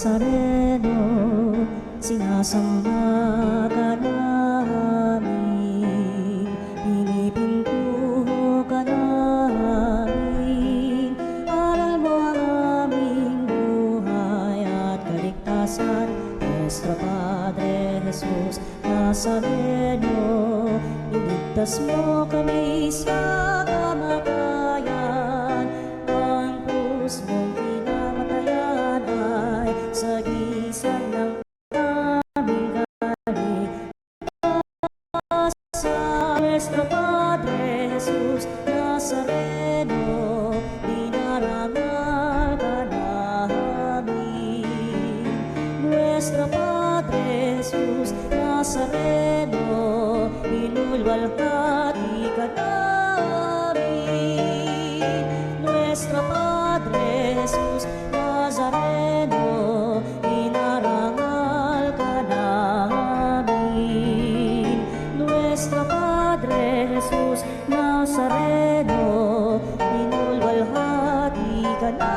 Nazareno, sinasamba ka namin, pinipintuho ka namin, aral mo ang aming buhay at kaligtasan. Nuestro Padre Jesus Nazareno, iligtas mo kami sa kamatayan, ang krus mong pinamatayan ay sagisag ng aming kaligtasan. Nuestro Padre Jesus Nazareno, dinarangal ka namin. Nuestro Padre Jesus Nazareno, inulwalhati ka namin. Nuestro Padre Jesus Nazareno, inarangal ka namin. Nuestro Padre Jesus Nazareno, inulwalhati ka namin.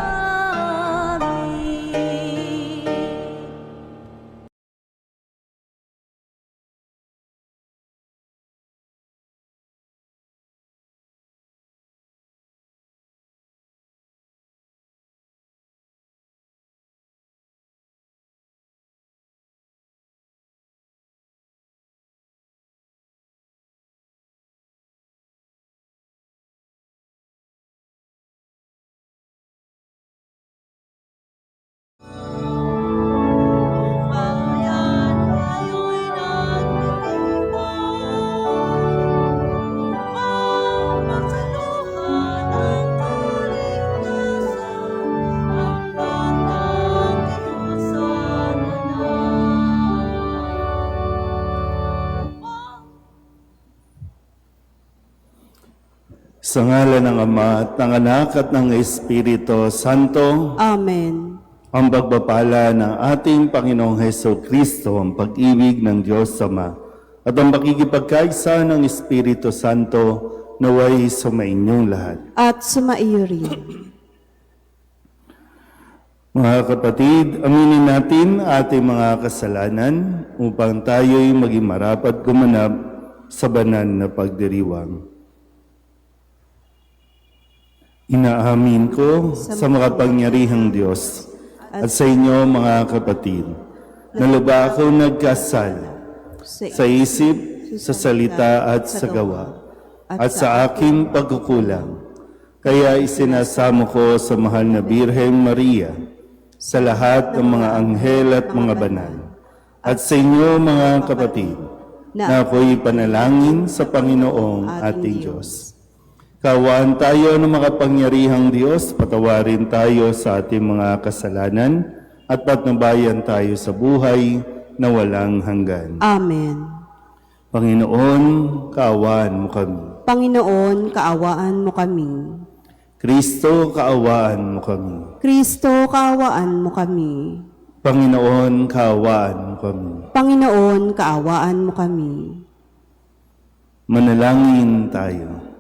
Sa ngalan ng Ama at ng Anak at ng Espiritu Santo, Amen. ang pagpapala ng ating Panginoong Heso Kristo, ang pag-ibig ng Diyos Ama, at ang pakikipagkaisa ng Espiritu Santo naway sumainyong lahat. At sumaiyo rin. Mga kapatid, aminin natin ating mga kasalanan upang tayo'y maging marapat gumanap sa banal na pagdiriwang. Inaamin ko sa makapangyarihang Diyos at sa inyo mga kapatid, na lubha akong nagkasala sa isip, sa salita at sa gawa, at sa aking pagkukulang. Kaya isinasamo ko sa mahal na Birheng Maria, sa lahat ng mga anghel at mga banal, at sa inyo mga kapatid, na ako'y panalangin sa Panginoong ating Diyos. Kaawaan tayo ng makapangyarihang Diyos, patawarin tayo sa ating mga kasalanan, at patnubayan tayo sa buhay na walang hanggan. Amen. Panginoon, kaawaan mo kami. Panginoon, kaawaan mo kami. Kristo, kaawaan mo kami. Kristo, kaawaan mo kami. Panginoon, kaawaan mo kami. Panginoon, kaawaan mo kami. Manalangin tayo.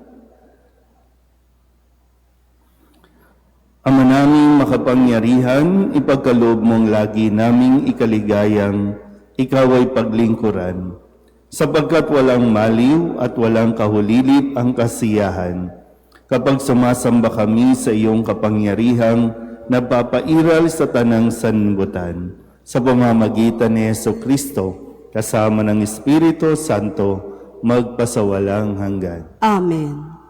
Ama naming makapangyarihan, ipagkaloob mong lagi naming ikaligayang ikaw ay paglingkuran, sapagkat walang maliw at walang kahulilip ang kasiyahan, kapag sumasamba kami sa iyong kapangyarihang nagpapairal sa tanang sanlibutan, sa pamamagitan ni Jesucristo, kasama ng Espiritu Santo, magpasawalang hanggan. Amen.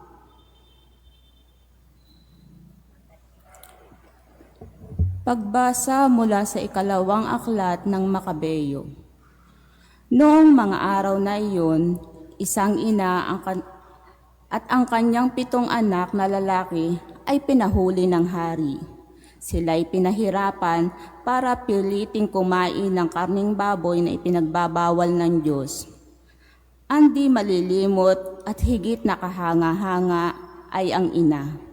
Pagbasa mula sa ikalawang aklat ng Makabeyo. Noong mga araw na iyon, isang ina at ang kanyang 7 anak na lalaki ay pinahuli ng hari. Sila'y pinahirapan para piliting kumain ng karning baboy na ipinagbabawal ng Diyos. Ang di malilimot at higit na kahanga-hanga ay ang ina.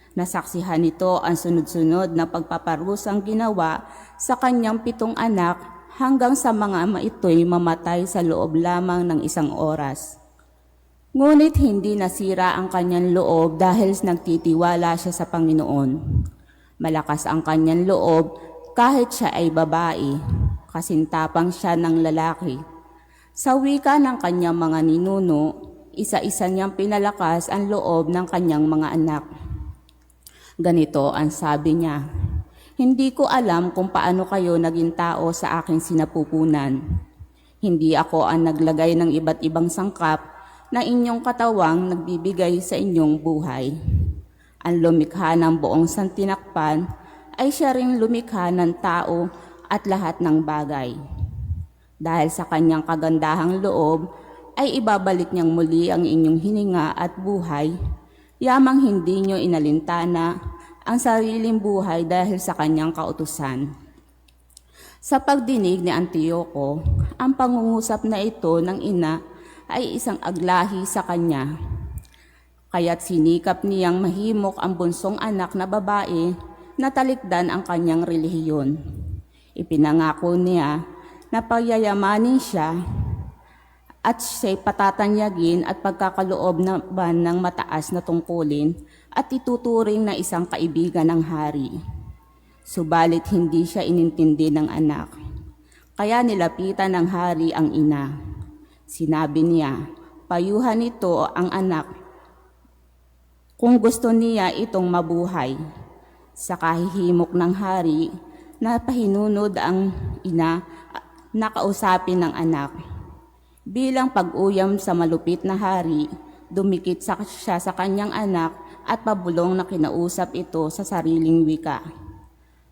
Nasaksihan nito ang sunod-sunod na pagpaparusang ginawa sa kanyang 7 anak hanggang sa mga ito'y mamatay sa loob lamang ng 1 oras. Ngunit hindi nasira ang kanyang loob dahil nagtitiwala siya sa Panginoon. Malakas ang kanyang loob kahit siya ay babae, kasintapang siya ng lalaki. Sa wika ng kanyang mga ninuno, isa-isa niyang pinalakas ang loob ng kanyang mga anak. Ganito ang sabi niya, "Hindi ko alam kung paano kayo naging tao sa aking sinapupunan. Hindi ako ang naglagay ng iba't ibang sangkap na inyong katawang nagbibigay sa inyong buhay. Ang lumikha ng buong santinakpan ay siya ring lumikha ng tao at lahat ng bagay. Dahil sa kanyang kagandahang loob, ay ibabalik niyang muli ang inyong hininga at buhay, yamang hindi niyo inalintana ang sariling buhay dahil sa kanyang kautusan." Sa pagdinig ni Antioco, ang pangungusap na ito ng ina ay isang aglahi sa kanya. Kaya't sinikap niyang mahimok ang bunsong anak na babae na talikdan ang kanyang relihiyon. Ipinangako niya na pagyayamanin siya at siya'y patatanyagin at pagkakaloob naman ng mataas na tungkulin at ituturing na isang kaibigan ng hari. Subalit hindi siya inintindi ng anak. Kaya nilapitan ng hari ang ina. Sinabi niya, payuhan nito ang anak kung gusto niya itong mabuhay. Sa kahihimok ng hari, napahinunod ang ina na kausapin ng anak. Bilang pag-uyam sa malupit na hari, dumikit siya sa kanyang anak at pabulong na kinausap ito sa sariling wika.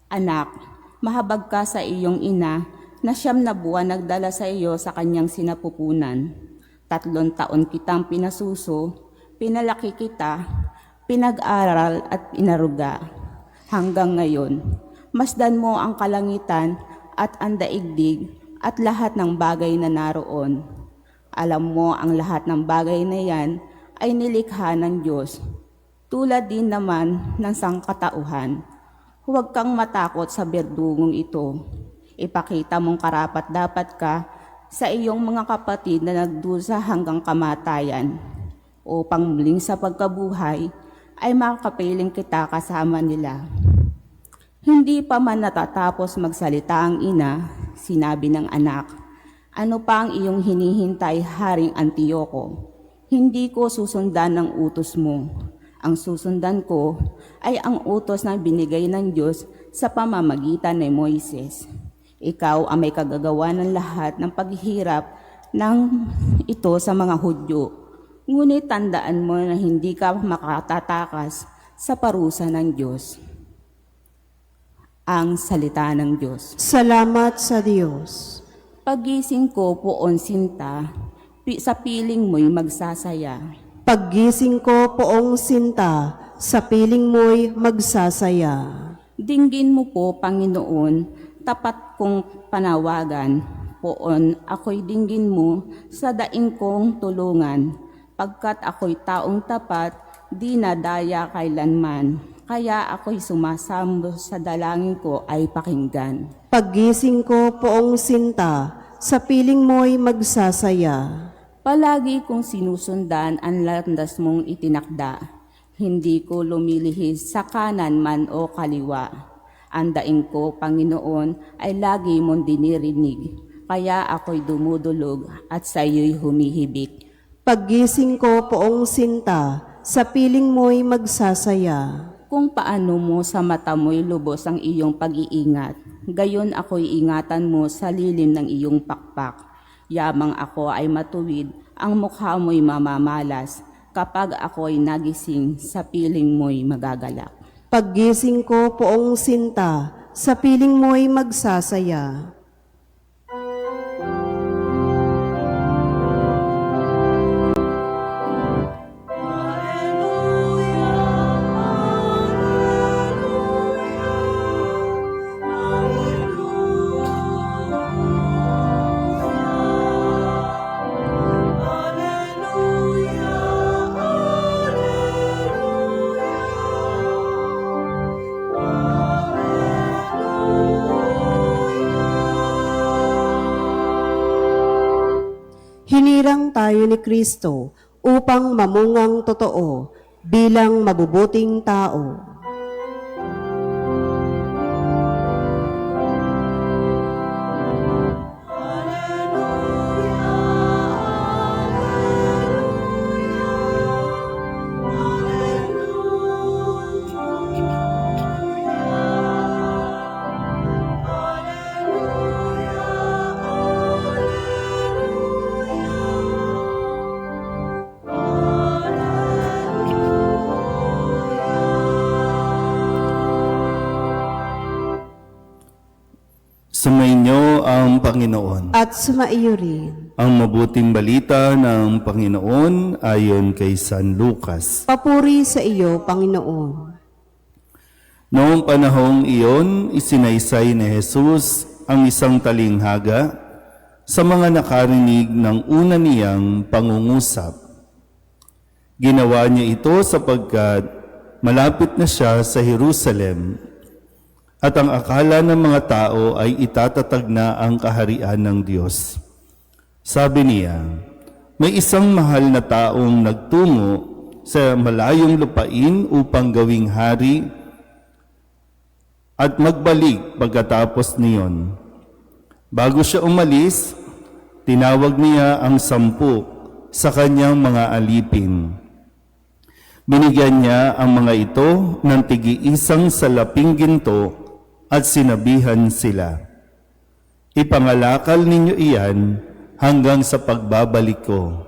"Anak, mahabag ka sa iyong ina na 9 na buwan nagdala sa iyo sa kanyang sinapupunan. 3 taon kitang pinasuso, pinalaki kita, pinag-aral at inaruga. Hanggang ngayon, masdan mo ang kalangitan at ang daigdig at lahat ng bagay na naroon. Alam mo ang lahat ng bagay na yan ay nilikha ng Diyos, tulad din naman ng sangkatauhan. Huwag kang matakot sa berdungong ito. Ipakita mong karapat-dapat ka sa iyong mga kapatid na nagdusa hanggang kamatayan, upang muling sa pagkabuhay ay makapiling kita kasama nila." Hindi pa man natatapos magsalita ang ina, sinabi ng anak, "Ano pa ang iyong hinihintay, Haring Antioco? Hindi ko susundan ng utos mo. Ang susundan ko ay ang utos na binigay ng Diyos sa pamamagitan ni Moises. Ikaw ang may kagagawa ng lahat ng paghihirap ng ito sa mga Hudyo. Ngunit tandaan mo na hindi ka makatatakas sa parusa ng Diyos." Ang salita ng Diyos. Salamat sa Diyos. Pagising ko poon sinta, sa piling mo'y magsasaya. Paggising ko poong sinta, sa piling mo'y magsasaya. Dinggin mo po, Panginoon, tapat kong panawagan. Poon ako'y dinggin mo sa daing kong tulungan. Pagkat ako'y taong tapat, di nadaya kailanman. Kaya ako'y sumasamo sa dalangin ko ay pakinggan. Paggising ko poong sinta, sa piling mo'y magsasaya. Palagi kong sinusundan ang landas mong itinakda. Hindi ko lumilihis sa kanan man o kaliwa. Ang daing ko, Panginoon, ay lagi mong dinirinig. Kaya ako'y dumudulog at sa iyo'y humihibik. Paggising ko poong sinta, sa piling mo'y magsasaya. Kung paano mo sa mata mo'y lubos ang iyong pag-iingat, gayon ako'y ingatan mo sa lilim ng iyong pakpak. Yamang ako ay matuwid, ang mukha mo'y mamamalas, kapag ako'y nagising, sa piling mo'y magagalak. Paggising ko poong sinta, sa piling mo'y magsasaya. Hinirang tayo ni Kristo upang mamungang totoo bilang mabubuting tao. Panginoon. at sumaiyo rin. Ang mabuting balita ng Panginoon ayon kay San Lucas. Papuri sa iyo, Panginoon. Noong panahong iyon, isinaysay ni Jesus ang isang talinghaga sa mga nakarinig ng una niyang pangungusap. Ginawa niya ito sapagkat malapit na siya sa Jerusalem at ang akala ng mga tao ay itatatag na ang kaharian ng Diyos. Sabi niya, may isang mahal na taong nagtungo sa malayong lupain upang gawing hari at magbalik pagkatapos niyon. Bago siya umalis, tinawag niya ang 10 sa kanyang mga alipin. Binigyan niya ang mga ito ng tig-iisang salaping ginto at sinabihan sila, ipangalakal ninyo iyan hanggang sa pagbabalik ko.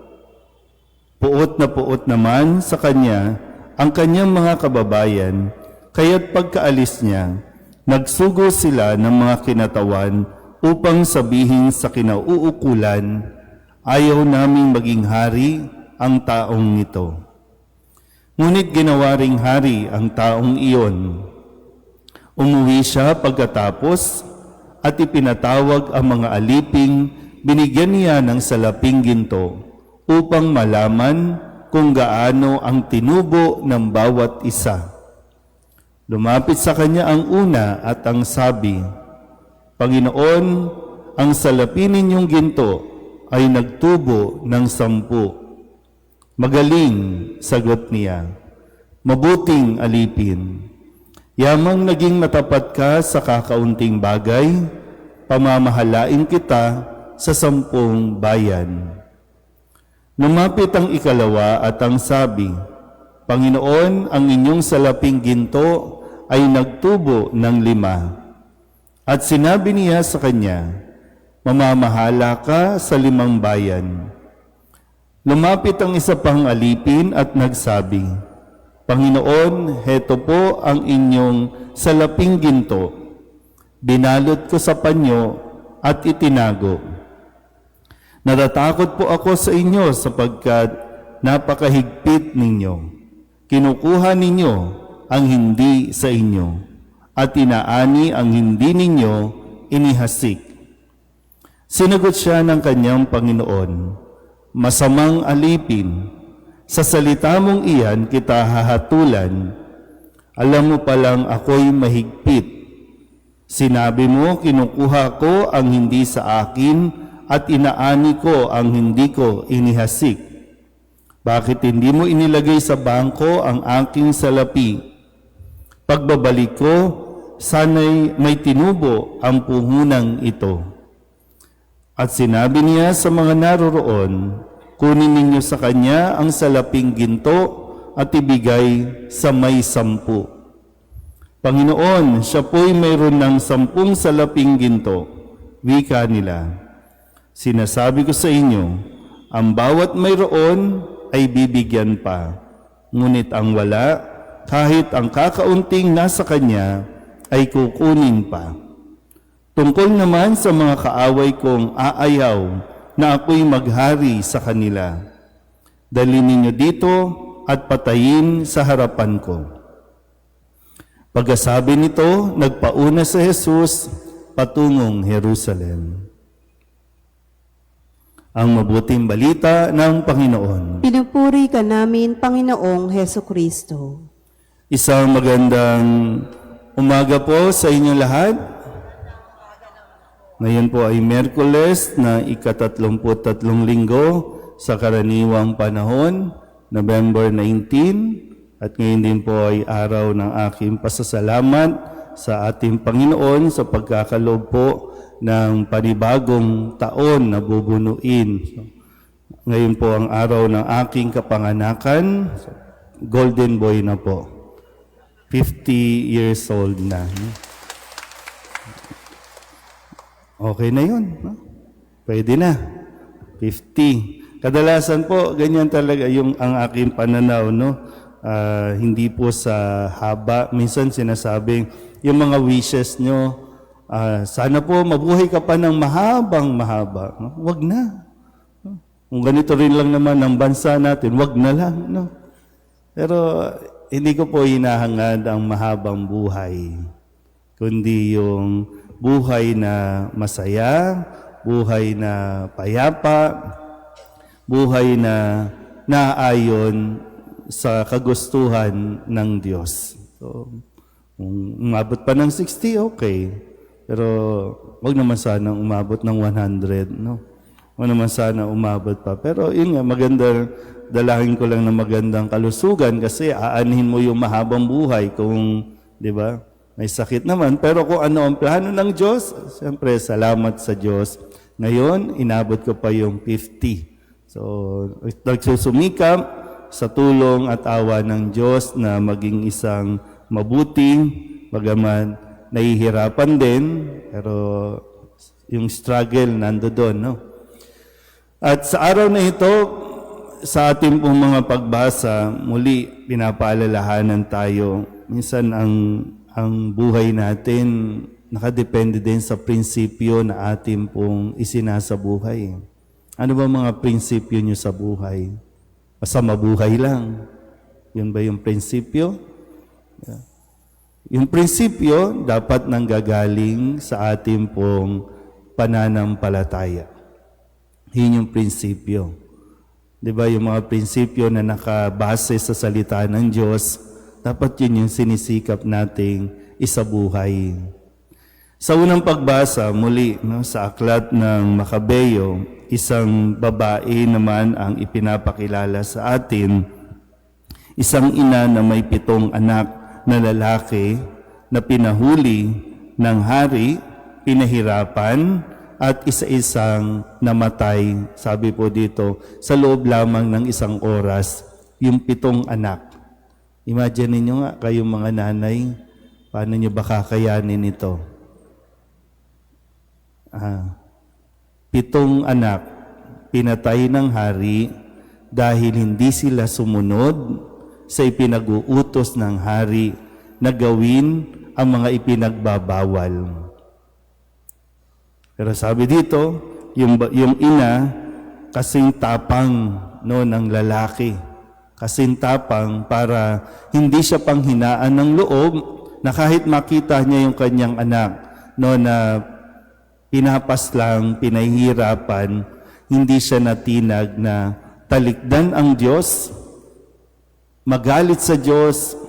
Puot na puot naman sa kanya ang kanyang mga kababayan, kaya't pagkaalis niya, nagsugo sila ng mga kinatawan upang sabihin sa kinauukulan, ayaw naming maging hari ang taong ito. Ngunit ginawa ring hari ang taong iyon. Umuwi siya pagkatapos at ipinatawag ang mga aliping, binigyan niya ng salaping ginto upang malaman kung gaano ang tinubo ng bawat isa. Lumapit sa kanya ang una at ang sabi, Panginoon, ang salapi ninyong ginto ay nagtubo ng 10. Magaling, sagot niya. Mabuting alipin. Yamang naging matapat ka sa kakaunting bagay, pamamahalain kita sa 10 bayan. Lumapit ang ikalawa at ang sabi, Panginoon, ang inyong salaping ginto ay nagtubo ng 5. At sinabi niya sa kanya, mamamahala ka sa 5 bayan. Lumapit ang isa pang alipin at nagsabi, Panginoon, heto po ang inyong salaping ginto. Binalot ko sa panyo at itinago. Natatakot po ako sa inyo sapagkat napakahigpit ninyo. Kinukuha ninyo ang hindi sa inyo at inaani ang hindi ninyo inihasik. Sinagot siya ng kanyang Panginoon, masamang alipin, sa salita mong iyan kita hahatulan. Alam mo palang ako'y mahigpit. Sinabi mo, kinukuha ko ang hindi sa akin at inaani ko ang hindi ko inihasik. Bakit hindi mo inilagay sa bangko ang aking salapi? Pagbabalik ko, sana'y may tinubo ang puhunang ito. At sinabi niya sa mga naroroon, kunin ninyo sa kanya ang salaping ginto at ibigay sa may 10. Panginoon, siya po'y mayroon ng 10 salaping ginto. Wika nila, sinasabi ko sa inyo, ang bawat mayroon ay bibigyan pa. Ngunit ang wala, kahit ang kakaunting nasa kanya, ay kukunin pa. Tungkol naman sa mga kaaway kong aayaw na ako'y maghari sa kanila, dalhin ninyo dito at patayin sa harapan ko. Pagkasabi nito, nagpauna sa Jesus patungong Jerusalem. Ang mabuting balita ng Panginoon. Pinupuri ka namin, Panginoong Heso Kristo. Isang magandang umaga po sa inyong lahat. Ngayon po ay Miyerkules na ika-33 linggo sa karaniwang panahon, November 19, at ngayon din po ay araw ng aking pasasalamat sa ating Panginoon sa pagkakaloob po ng panibagong taon na bubunuin. Ngayon po ang araw ng aking kapanganakan, golden boy na po. 50 years old na. Okay na yun. Pwede na. 50. Kadalasan po, ganyan talaga ang aking pananaw, no? Hindi po sa haba. Minsan sinasabing, yung mga wishes nyo, Sana po mabuhay ka pa ng mahabang mahaba. No? Wag na. Kung ganito rin lang naman ang bansa natin, wag na lang. No? Pero hindi ko po hinahangad ang mahabang buhay, kundi yung buhay na masaya, buhay na payapa, buhay na naayon sa kagustuhan ng Diyos. So, kung umabot pa ng 60, okay. Pero wag naman sana umabot ng 100, no? Wag naman sana umabot pa. Pero yun nga, dalangin ko lang na magandang kalusugan kasi aanhin mo yung mahabang buhay kung, di ba, may sakit naman. Pero kung ano ang plano ng Diyos, siyempre, salamat sa Diyos. Ngayon, inabot ko pa yung 50. So, nagsusumikap sa tulong at awa ng Diyos na maging isang mabuting, bagaman nahihirapan din, pero yung struggle nandoon, no? At sa araw na ito, sa ating pong mga pagbasa, muli pinapaalalahanan tayo. Minsan ang buhay natin nakadepende din sa prinsipyo na ating pong isinasabuhay. Ano ba mga prinsipyo nyo sa buhay? Basta mabuhay lang. Yun ba yung prinsipyo? Yeah. Yung prinsipyo dapat nanggagaling sa ating pong pananampalataya. Yun yung prinsipyo. Di ba yung mga prinsipyo na nakabase sa salita ng Diyos, dapat yun yung sinisikap nating isabuhay. Sa unang pagbasa, muli, no, sa aklat ng Makabeo, isang babae naman ang ipinapakilala sa atin, isang ina na may 7 anak na lalaki na pinahuli ng hari, pinahirapan, at isa-isang namatay, sabi po dito, sa loob lamang ng 1 oras, yung 7 anak. Imagine niyo nga, kayong mga nanay, paano niyo ba kakayanin ito? 7 anak, pinatay ng hari dahil hindi sila sumunod sa ipinag-uutos ng hari na gawin ang mga ipinagbabawal. Pero sabi dito, yung ina, kasing tapang, no, ng lalaki. Kasing tapang para hindi siya panghinaan ng loob na kahit makita niya yung kanyang anak, no, na pinapaslang, pinahihirapan, hindi siya natinag na talikdan ang Diyos, magalit sa Diyos,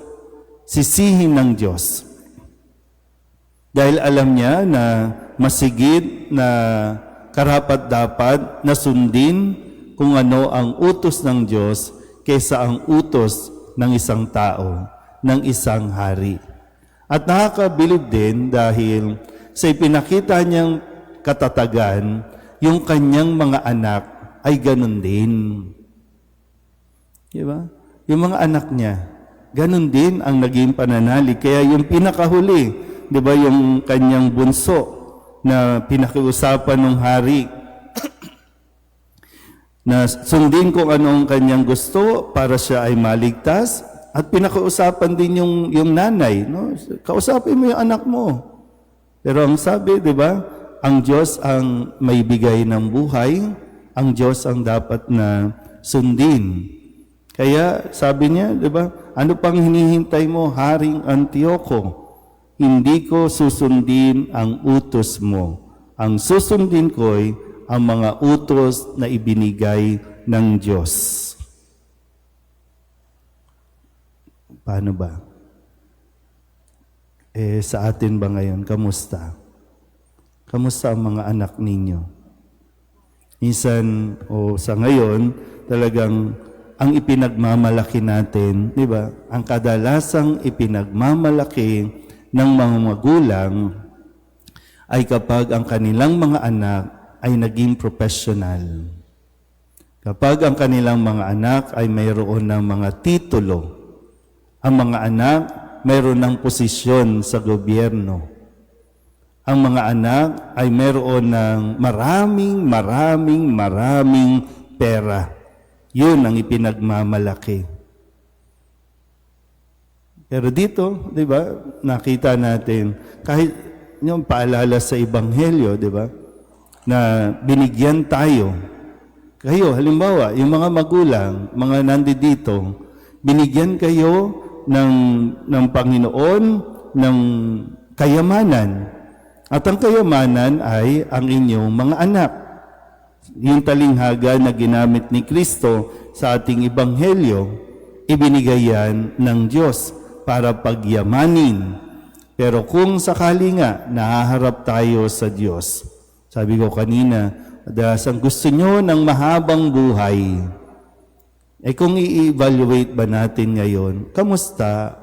sisihin ng Diyos. Dahil alam niya na masigit na karapat-dapat na sundin kung ano ang utos ng Diyos kaysa ang utos ng isang tao, ng isang hari. At nakakabilib din dahil sa ipinakita niyang katatagan, yung kanyang mga anak ay ganun din. Diba? Yung mga anak niya, ganun din ang naging pananalig. Kaya yung pinakahuli, di ba, yung kanyang bunso na pinakiusapan ng hari na sundin kung anong kanyang gusto para siya ay maligtas, at pinakiusapan din yung nanay, no? Kausapin mo yung anak mo. Pero ang sabi, di ba, ang Diyos ang may bigay ng buhay, ang Diyos ang dapat na sundin. Kaya sabi niya, di ba, ano pang hinihintay mo, Haring Antioco? Hindi ko susundin ang utos mo. Ang susundin ko'y ang mga utos na ibinigay ng Diyos. Paano ba? Sa atin ba ngayon, kamusta? Kamusta ang mga anak ninyo? Minsan, sa ngayon, talagang ang ipinagmamalaki natin, di ba? Ang kadalasang ipinagmamalaki ng mga magulang ay kapag ang kanilang mga anak ay naging professional. Kapag ang kanilang mga anak ay mayroon ng mga titulo, ang mga anak mayroon ng posisyon sa gobyerno. Ang mga anak ay mayroon ng maraming pera. Yun ang ipinagmamalaki. Pero dito, di ba, nakita natin, kahit yung paalala sa Ebanghelyo, di ba? Na binigyan tayo. Kayo, halimbawa, yung mga magulang, mga nandito, binigyan kayo ng Panginoon, ng kayamanan. At ang kayamanan ay ang inyong mga anak. Yung talinghaga na ginamit ni Kristo sa ating Ebanghelyo, ibinigay yan ng Diyos para pagyamanin. Pero kung sakali nga, nahaharap tayo sa Diyos, sabi ko kanina, ang gusto nyo ng mahabang buhay, kung i-evaluate ba natin ngayon, kamusta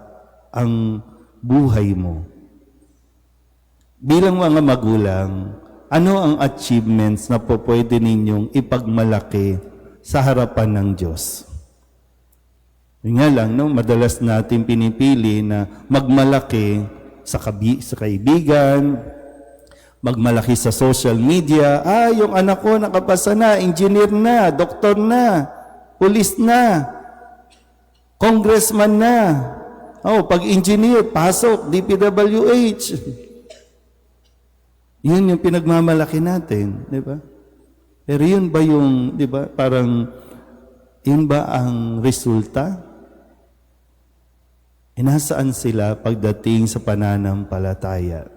ang buhay mo? Bilang mga magulang, ano ang achievements na po pwede ninyong ipagmalaki sa harapan ng Diyos? Yun nga lang, no? Madalas natin pinipili na magmalaki sa kaibigan, magmalaki sa social media. Yung anak ko nakapasa na, engineer na, doktor na, pulis na, congressman na. Pag engineer, pasok, DPWH. Yun yung pinagmamalaki natin, di ba? Pero yun ba yung, di ba, parang, yun ba ang resulta? Nasaan sila pagdating sa pananampalataya?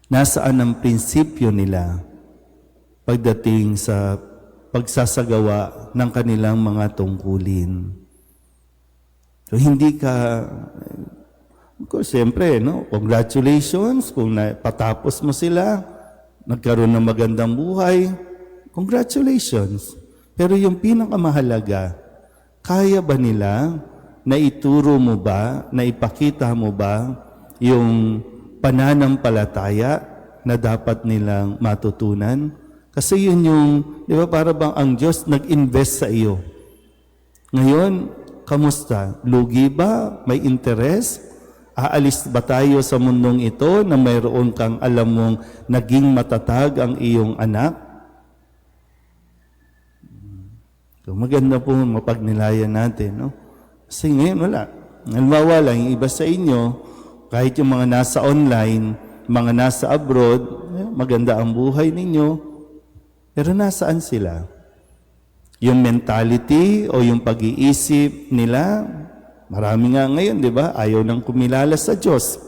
Nasaan ang prinsipyo nila pagdating sa pagsasagawa ng kanilang mga tungkulin? So, hindi ka, siyempre, no? Congratulations kung patapos mo sila, nagkaroon ng magandang buhay, congratulations. Pero yung pinakamahalaga, kaya ba nila na ituro mo ba, na ipakita mo ba yung pananampalataya na dapat nilang matutunan? Kasi yun yung, di ba, para bang ang Diyos nag-invest sa iyo. Ngayon, kamusta? Lugi ba? May interest? Aalis ba tayo sa mundong ito na mayroon kang alam mong naging matatag ang iyong anak? So, maganda po mapagnilayan natin, no? Kasi ngayon wala. Halimbawa lang, yung iba sa inyo, kahit yung mga nasa online, mga nasa abroad, maganda ang buhay ninyo, pero nasaan sila? Yung mentality o yung pag-iisip nila, marami nga ngayon, di ba? Ayaw nang kumilala sa Diyos.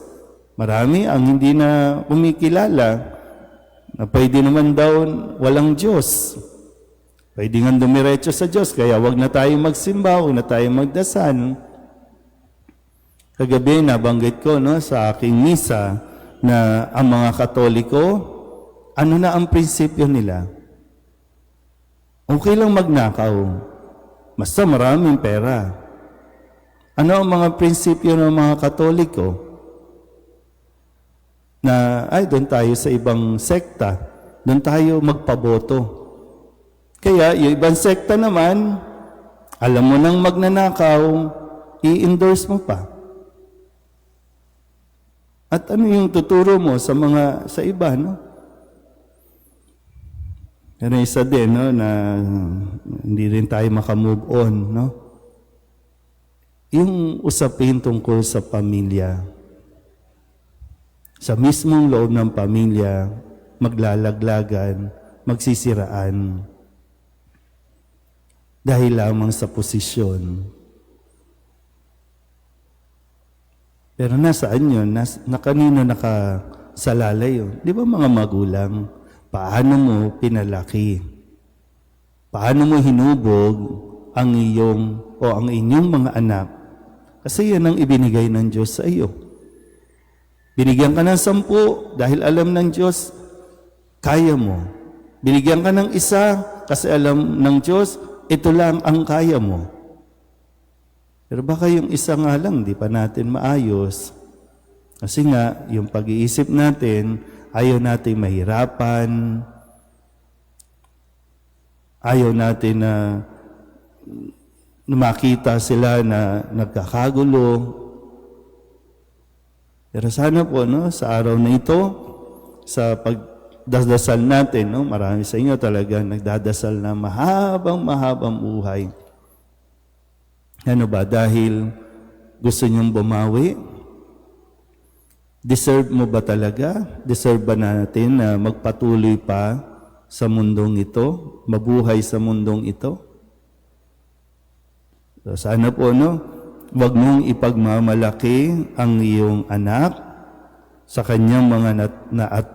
Marami ang hindi na kumikilala na pwede naman daw walang Diyos. Pwede nga dumiretso sa Diyos, kaya wag na tayo magsimba, wag na tayo magdasal. Kagabi, nabanggit ko sa aking misa na ang mga Katoliko, ano na ang prinsipyo nila? Okay lang magnakaw, basta maraming pera. Ano ang mga prinsipyo ng mga Katoliko? Na, doon tayo sa ibang sekta, doon tayo magpaboto. Kaya, yung ibang sekta naman, alam mo nang magnanakaw, i-endorse mo pa. At ano yung tuturo mo sa iba, no? Pero isa din, no, na hindi rin tayo makamove on, no? Yung usapin tungkol sa pamilya. Sa mismong loob ng pamilya, maglalaglagan, magsisiraan. Dahil lamang sa posisyon. Pero nasaan yun? Na kanino nakasalalay yun? Di ba mga magulang? Paano mo pinalaki? Paano mo hinubog ang inyong mga anak? Kasi yan ang ibinigay ng Diyos sa iyo. Binigyan ka ng 10 dahil alam ng Diyos, kaya mo. Binigyan ka ng 1 kasi alam ng Diyos, ito lang ang kaya mo. Pero baka yung 1 nga lang, di pa natin maayos. Kasi nga, yung pag-iisip natin, ayaw natin mahirapan, ayaw natin na makita sila na nagkakagulo. Pero sana po, no, sa araw na ito, sa pagdasal natin, no, marami sa inyo talaga nagdadasal na mahabang buhay. Ano ba? Dahil gusto niyong bumawi? Deserve mo ba talaga? Deserve ba natin na magpatuloy pa sa mundong ito? Mabuhay sa mundong ito? So, sana po, wag mong ipagmamalaki ang iyong anak sa kanyang mga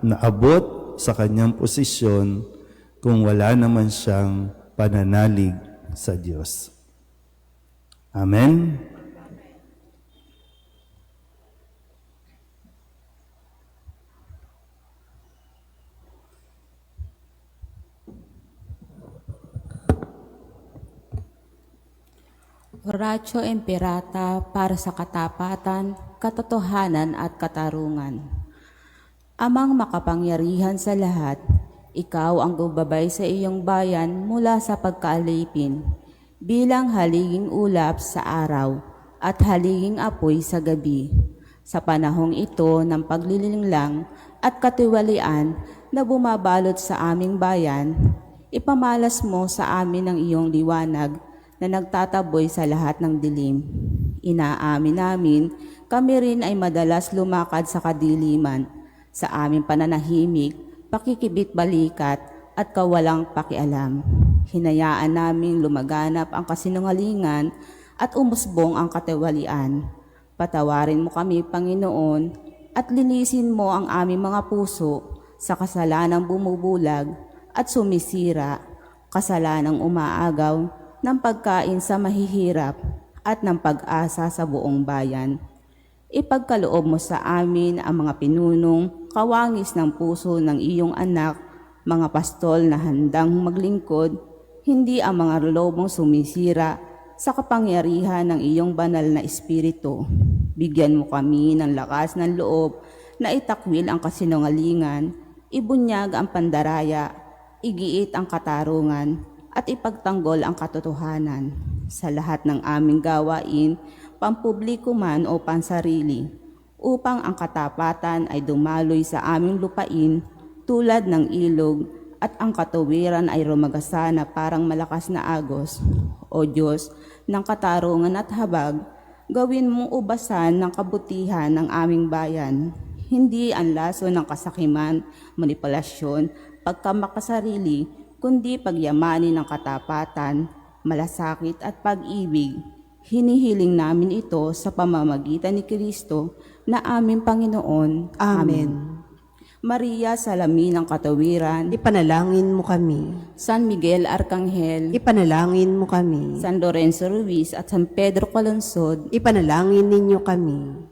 naabot sa kanyang posisyon kung wala naman siyang pananalig sa Diyos. Amen? Oratio Imperata para sa katapatan, katotohanan at katarungan. Amang makapangyarihan sa lahat, ikaw ang gubabay sa iyong bayan mula sa pagkaalipin, bilang haliging ulap sa araw at haliging apoy sa gabi. Sa panahong ito ng paglilinglang at katiwalian na bumabalot sa aming bayan, ipamalas mo sa amin ang iyong liwanag na nagtataboy sa lahat ng dilim. Inaamin namin, kami rin ay madalas lumakad sa kadiliman, sa aming pananahimik, pakikibit-balikat at kawalang pakialam. Hinayaan namin lumaganap ang kasinungalingan at umusbong ang katiwalian. Patawarin mo kami, Panginoon, at linisin mo ang aming mga puso sa kasalanang bumubulag at sumisira, kasalanang umaagaw ng pagkain sa mahihirap at ng pag-asa sa buong bayan. Ipagkaloob mo sa amin ang mga pinunong kawangis ng puso ng iyong anak, mga pastol na handang maglingkod, hindi ang mga lobong sumisira sa kapangyarihan ng iyong banal na espiritu. Bigyan mo kami ng lakas ng loob na itakwil ang kasinungalingan, ibunyag ang pandaraya, igiit ang katarungan, at ipagtanggol ang katotohanan sa lahat ng aming gawain, pampubliko man o pansarili, upang ang katapatan ay dumaloy sa aming lupain tulad ng ilog at ang katuwiran ay rumagasana parang malakas na agos. O Diyos ng katarungan at habag, gawin mong ubasan ng kabutihan ng aming bayan, hindi ang laso ng kasakiman, manipulasyon, pagkamakasarili, kundi pagyamanin ng katapatan, malasakit at pag-ibig. Hinihiling namin ito sa pamamagitan ni Kristo na aming Panginoon. Amen. Maria, salamin ng katawiran. Ipanalangin mo kami. San Miguel Arcangel. Ipanalangin mo kami. San Lorenzo Ruiz at San Pedro Calungsod. Ipanalangin ninyo kami.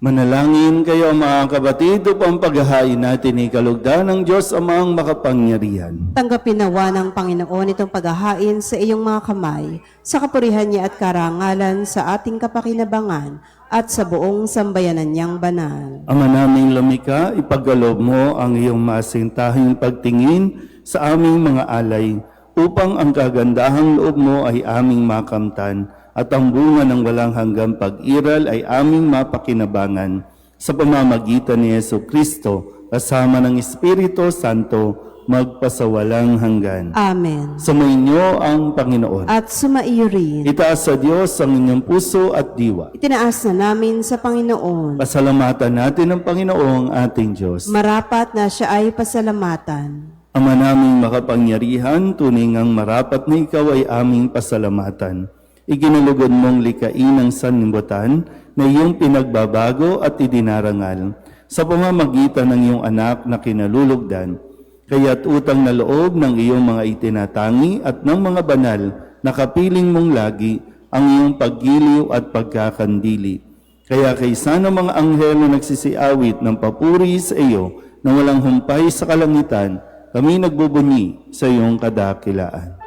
Manalangin kayo mga kapatid upang paghahain natin ni kalugdan ng Diyos Amang makapangyarihan. Tanggapin nawa ng Panginoon itong paghahain sa iyong mga kamay, sa kapurihan niya at karangalan sa ating kapakinabangan at sa buong sambayanan niyang banal. Ama naming lumikha, ipagkaloob mo ang iyong masintahing pagtingin sa aming mga alay, upang ang kagandahang loob mo ay aming makamtan, at ang bunga ng walang hanggang pag-iral ay aming mapakinabangan sa pamamagitan ni Jesucristo kasama ng Espiritu Santo magpasawalang hanggan. Amen. Sumainyo ang Panginoon. At sumaiyo rin. Itaas sa Diyos ang inyong puso at diwa. Itinaas na namin sa Panginoon. Pasalamatan natin ang Panginoong ating Diyos. Marapat na siya ay pasalamatan. Ama naming makapangyarihan, tunay ngang marapat na ikaw ay aming pasalamatan. Iginalugod mong likain ang sanlibutan na iyong pinagbabago at idinarangal sa pamamagitan ng iyong anak na kinalulugdan. Kaya't utang na loob ng iyong mga itinatangi at ng mga banal na kapiling mong lagi ang iyong paggiliw at pagkakandili. Kaya kaysa ng mga anghel na nagsisiawit ng papuri sa iyo na walang humpay sa kalangitan, kami nagbubunyi sa iyong kadakilaan.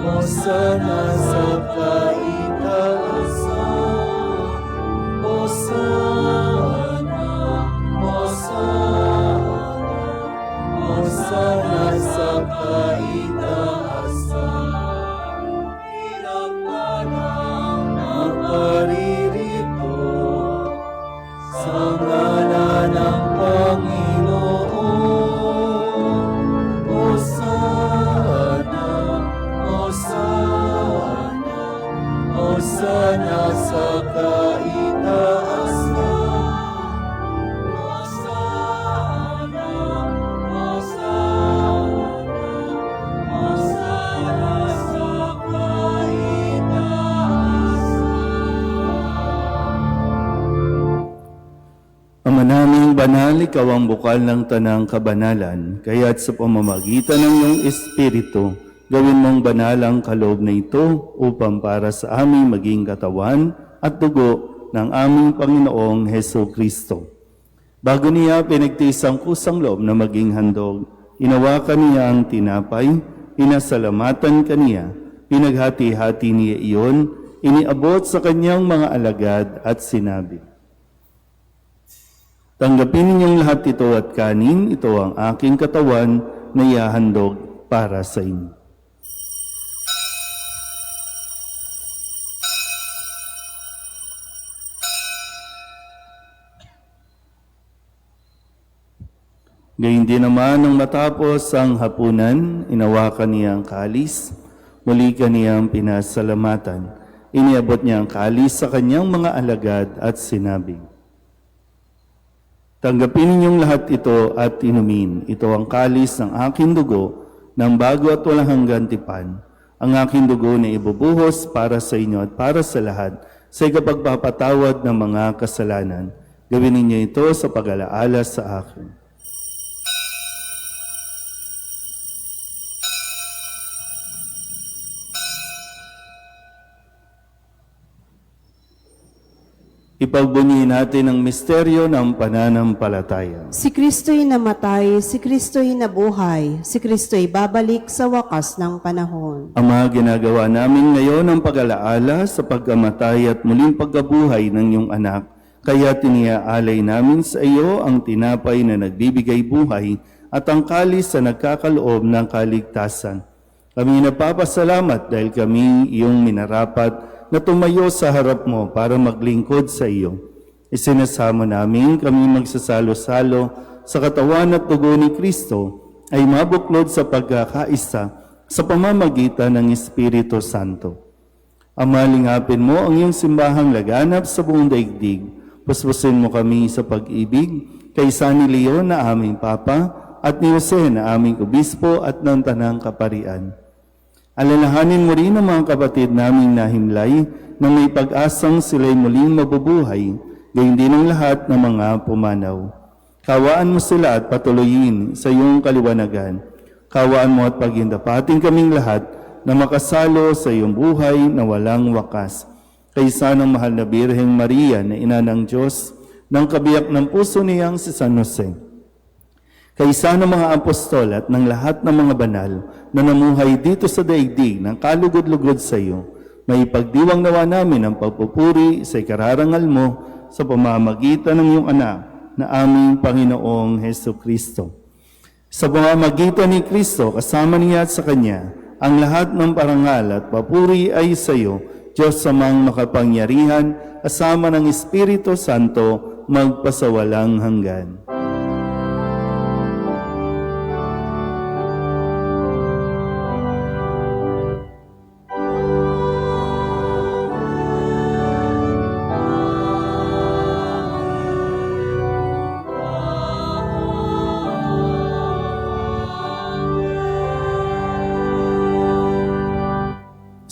Hosana sa kaitaasan, Hosana, Hosana, Hosana sa kaitaasan. Pinagpalang ang paririto sa ngalan ng Panginoon. Hosana, Hosana, Hosana sa kaitaasan. Hosana, Hosana, Hosana sa kaitaasan. Ama naming banal, ikaw ang bukal ng tanang kabanalan, kaya't sa pamamagitan ng iyong Espiritu, gawin mong banal ang kaloob na ito upang para sa aming maging katawan at dugo ng aming Panginoong Heso Kristo. Bago niya pinagtiis ang kusang loob na maging handog, inawakan niya ang tinapay, inasalamatan kaniya, pinaghati-hati niya iyon, iniabot sa kanyang mga alagad at sinabi, "Tanggapin ninyong lahat ito at kanin, ito ang aking katawan na ihahandog para sa inyo." Gayun din naman nang matapos ang hapunan, inawakan niya ang kalis, muli kaniyang pinasalamatan. Iniabot niya ang kalis sa kanyang mga alagad at sinabi, "Tanggapin ninyong lahat ito at inumin. Ito ang kalis ng aking dugo, ng bago at walang hanggang tipan. Ang aking dugo na ibubuhos para sa inyo at para sa lahat sa ikapagpapatawad ng mga kasalanan. Gawin ninyo ito sa pag-alaala sa akin." Ipagbunyi natin ang misteryo ng pananampalataya. Si Kristo'y namatay, si Kristo'y nabuhay, si Kristo'y babalik sa wakas ng panahon. Ama, ginagawa namin ngayon ang pag-alaala sa pagkamatay at muling pagkabuhay ng iyong anak. Kaya tiniaalay namin sa iyo ang tinapay na nagbibigay buhay at ang kalis na nagkakaloob ng kaligtasan. Kami napapasalamat dahil kami iyong minarapat na tumayo sa harap mo para maglingkod sa iyo. Isinasamo namin kami magsasalo-salo sa katawan at dugo ni Kristo ay mabuklod sa pagkakaisa sa pamamagitan ng Espiritu Santo. Ama, lingapin mo ang iyong simbahang laganap sa buong daigdig. Puspusin mo kami sa pag-ibig kay San Leon na aming Papa at ni Jose na aming Obispo at ng Tanang Kaparian. Alalahanin mo rin ang mga kapatid naming nahimlay na may pag-asang sila'y muling mabubuhay, gayon din ang lahat ng mga pumanaw. Kawaan mo sila at patuloyin sa iyong kaliwanagan. Kawaan mo at pagindapating kaming lahat na makasalo sa iyong buhay na walang wakas. Kaysa ng mahal na Birheng Maria na ina ng Diyos, ng kabiyak ng puso niyang si San Jose. Kaysa ng mga apostol at ng lahat ng mga banal na namuhay dito sa daigdig ng kalugod-lugod sa iyo, may pagdiwang nawa namin ang pagpupuri sa ikararangal mo sa pamamagitan ng iyong anak na aming Panginoong Heso Kristo. Sa pamamagitan ni Kristo, kasama niya at sa Kanya, ang lahat ng parangal at papuri ay sa iyo, Diyos Amang makapangyarihan, kasama ng Espiritu Santo, magpasawalang hanggan.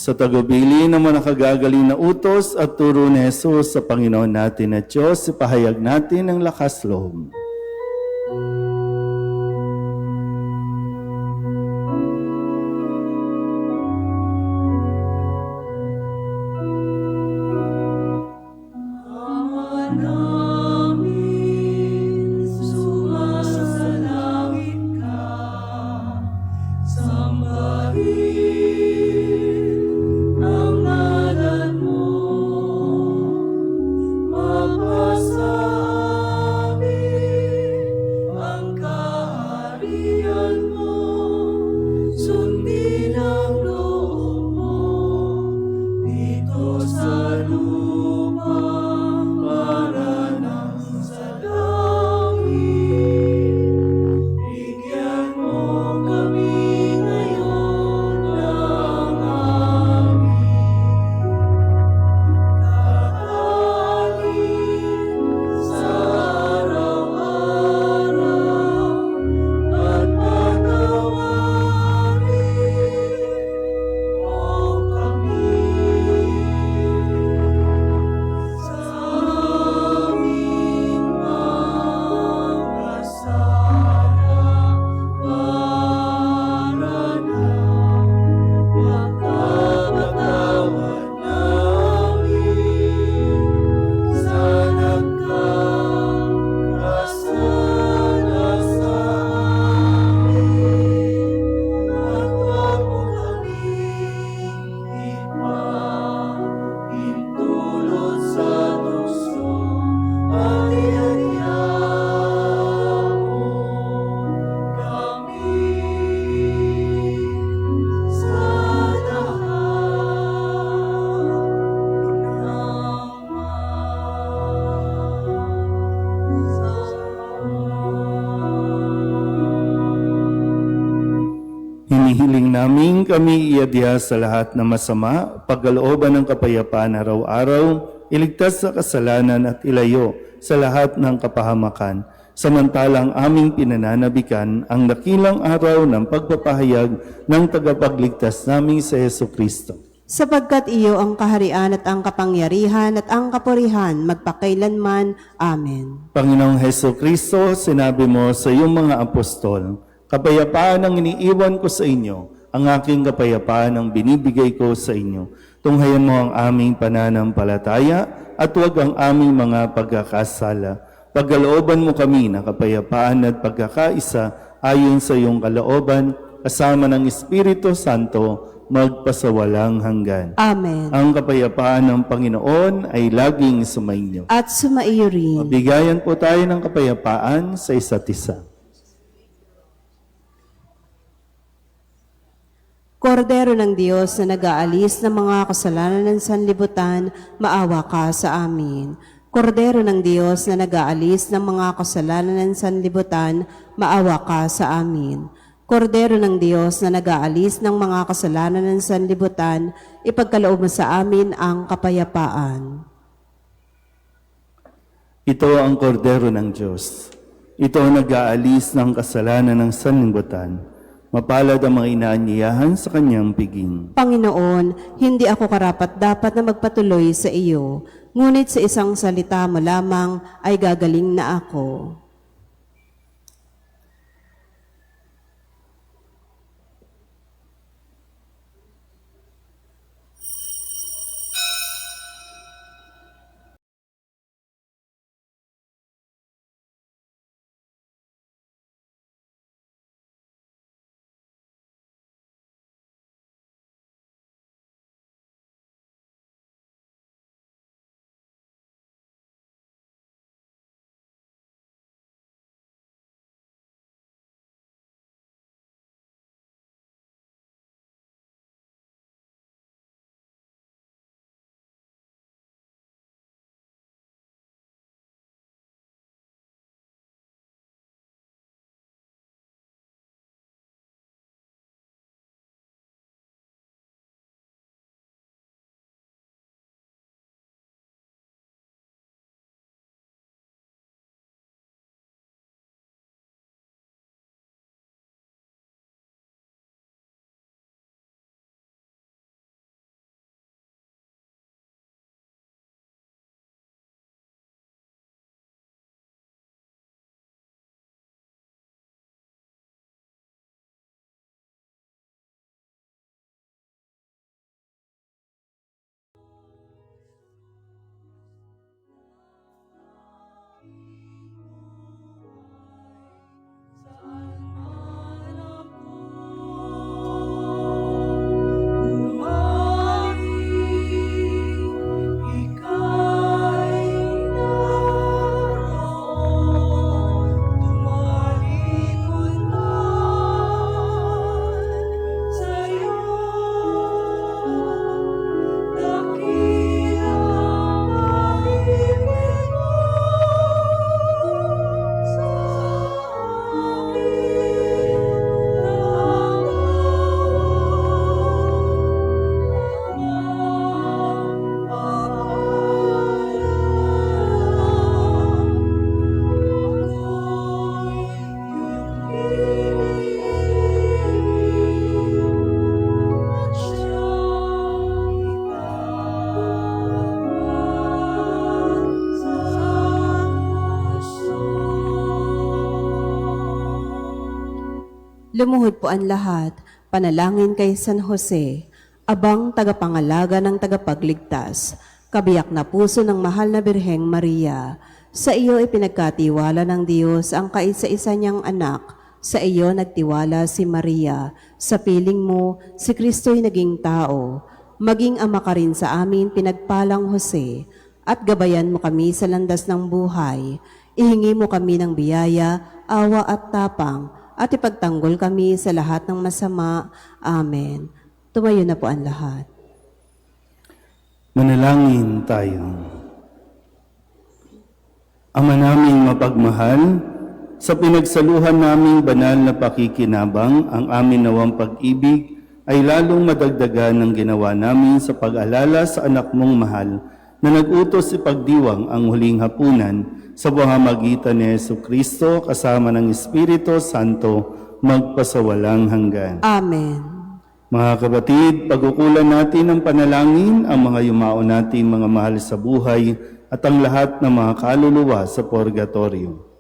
Sa tagubilin ng mga nakagagaling na utos at turo ni Jesus sa Panginoon natin at Diyos, ipahayag natin ang lakas loob. Hinihiling namin kami iadya sa lahat ng masama, pagkalooban ng kapayapaan araw-araw, iligtas sa kasalanan at ilayo sa lahat ng kapahamakan. Samantalang aming pinananabikan ang dakilang araw ng pagpapahayag ng tagapagligtas naming sa Heso Kristo. Sapagkat iyo ang kaharian at ang kapangyarihan at ang kapurihan magpakailanman. Amen. Panginoong Heso Kristo, sinabi mo sa iyong mga apostol, kapayapaan ang iniiwan ko sa inyo, ang aking kapayapaan ang binibigay ko sa inyo. Tunghayan mo ang aming pananampalataya at huwag ang aming mga pagkakasala. Pagkalooban mo kami ng kapayapaan at pagkakaisa ayon sa iyong kalooban, kasama ng Espiritu Santo, magpasawalang hanggan. Amen. Ang kapayapaan ng Panginoon ay laging sumainyo. At sumaiyo rin. Bigayan po tayo ng kapayapaan sa isa't isa. Kordero ng Diyos na nag-aalis ng mga kasalanan ng sanlibutan, maawa ka sa amin. Kordero ng Diyos na nag-aalis ng mga kasalanan ng sanlibutan, maawa ka sa amin. Kordero ng Diyos na nag-aalis ng mga kasalanan ng sanlibutan, ipagkaloob mo sa amin ang kapayapaan. Ito ang kordero ng Diyos. Ito ang nag-aalis ng kasalanan ng sanlibutan. Mapalad ang mga inaanyayahan sa kanyang piging. Panginoon, hindi ako karapat-dapat na magpatuloy sa iyo, ngunit sa isang salita mo lamang ay gagaling na ako. Lumuhod po ang lahat, panalangin kay San Jose, abang tagapangalaga ng tagapagligtas, kabiyak na puso ng mahal na Birheng Maria. Sa iyo ipinagkatiwala ng Diyos ang kaisa-isa niyang anak. Sa iyo nagtiwala si Maria. Sa piling mo, si Kristo'y naging tao. Maging ama ka rin sa amin, pinagpalang Jose, at gabayan mo kami sa landas ng buhay. Ihingi mo kami ng biyaya, awa at tapang, at ipagtanggol kami sa lahat ng masama. Amen. Tumayo na po ang lahat. Manalangin tayo. Ama naming mapagmahal, sa pinagsaluhan naming banal na pakikinabang, ang amin nawang pag-ibig ay lalong madagdagan ng ginawa namin sa pag-alala sa anak mong mahal na nag-utos ipagdiwang ang huling hapunan sa pamamagitan ni Jesucristo kasama ng Espiritu Santo magpasawalang hanggan. Amen. Mga kapatid, pagkukulan natin ng panalangin ang mga yumao nating mga mahal sa buhay at ang lahat ng mga kaluluwa sa purgatorio.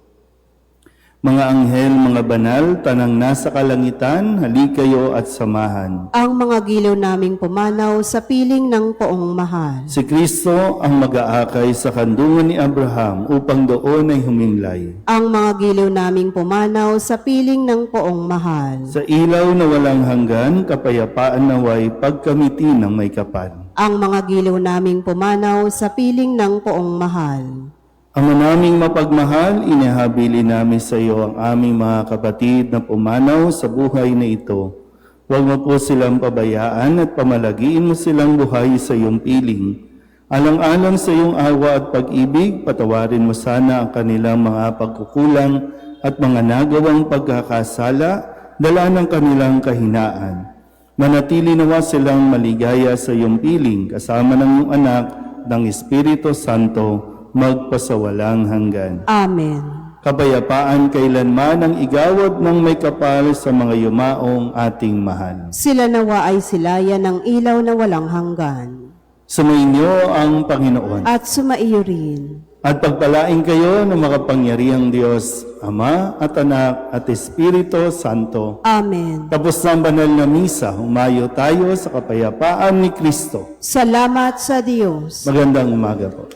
Mga anghel, mga banal, tanang nasa kalangitan, halikayo at samahan. Ang mga gilaw naming pumanaw sa piling ng poong mahal. Si Kristo ang mag-aakay sa kandungan ni Abraham upang doon ay humimlay. Ang mga gilaw naming pumanaw sa piling ng poong mahal. Sa ilaw na walang hanggan, kapayapaan naway pagkamiti ng may kapal. Ang mga gilaw naming pumanaw sa piling ng poong mahal. Ama naming mapagmahal, inihabilin namin sa iyo ang aming mga kapatid na pumanaw sa buhay na ito. Huwag mo po silang pabayaan at pamalagiin mo silang buhay sa iyong piling. Alang-alang sa iyong awa at pag-ibig, patawarin mo sana ang kanilang mga pagkukulang at mga nagawang pagkakasala, dala ng kanilang kahinaan. Manatili nawa silang maligaya sa iyong piling, kasama ng iyong anak, ng Espiritu Santo, magpasawalang hanggan. Amen. Kapayapaan kailanman ang igawad ng may kapal sa mga yumaong ating mahal. Sila nawa ay silayan ng ilaw na walang hanggan. Sumainyo ang Panginoon. At sumaiyo rin. At pagpalain kayo ng makapangyarihang Diyos, Ama at Anak at Espiritu Santo. Amen. Tapos na ang banal na misa, humayo tayo sa kapayapaan ni Kristo. Salamat sa Diyos. Magandang umaga po.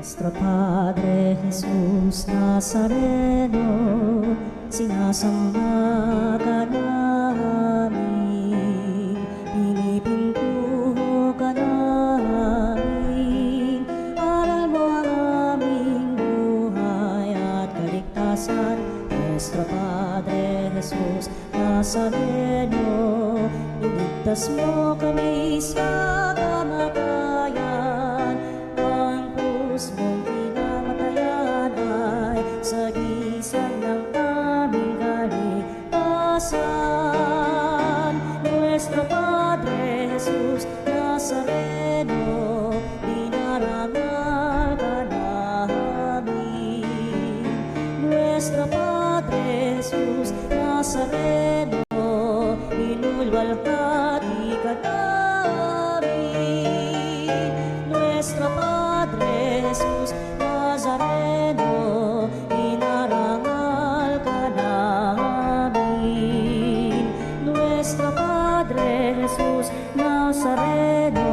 Nuestro Padre Jesús Nazareno, sinasamba ka namin, pinipintuho ka namin, aral mo ang aming buhay at kaligtasan. Nuestro Padre Jesús Nazareno, iligtas mo kami sa kamatayan, ang krus mong pinamatayan ay sagisag ng aming kaligtasan. Nuestro Padre Jesus Nazareno, dinarangal ka namin. Nuestro Padre Jesus Nazareno, inulwalhati ka namin. Nuestro Padre Jesus Nazareno, inarangal ka namin. Nuestro Padre Jesus Nazareno,